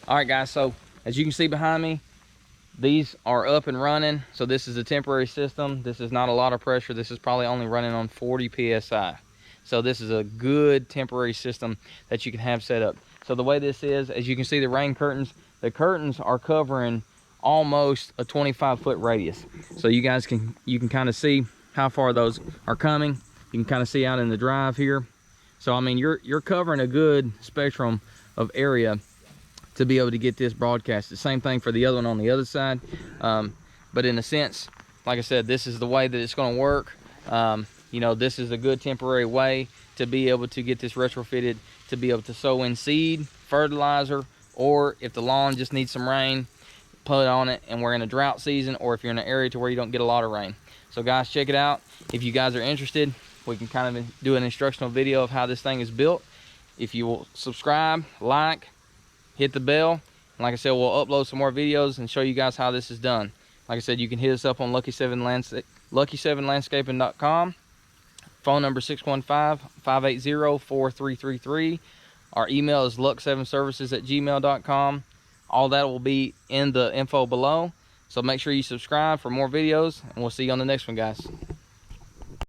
All right, guys, so as you can see behind me, these are up and running. So this is a temporary system. This is not a lot of pressure. This is probably only running on 40 psi. So this is a good temporary system that you can have set up. So the way this is, as you can see, the rain curtains, the curtains are covering almost a 25-foot radius. So you guys can kind of see how far those are coming. You can kind of see out in the drive here. So I mean, you're covering a good spectrum of area to be able to get this broadcast. The same thing for the other one on the other side. But in a sense, like I said, this is the way that it's going to work. You know, this is a good temporary way to be able to get this retrofitted, to be able to sow in seed, fertilizer, or if the lawn just needs some rain, put on it, and we're in a drought season, or if you're in an area to where you don't get a lot of rain. So guys, check it out. If you guys are interested, we can kind of do an instructional video of how this thing is built. If you will subscribe, like, hit the bell, and like I said, we'll upload some more videos and show you guys how this is done. Like I said, you can hit us up on lucky7landscaping.com. Phone number 615-580-4333. Our email is luck7services@gmail.com. All that will be in the info below. So make sure you subscribe for more videos, and we'll see you on the next one, guys.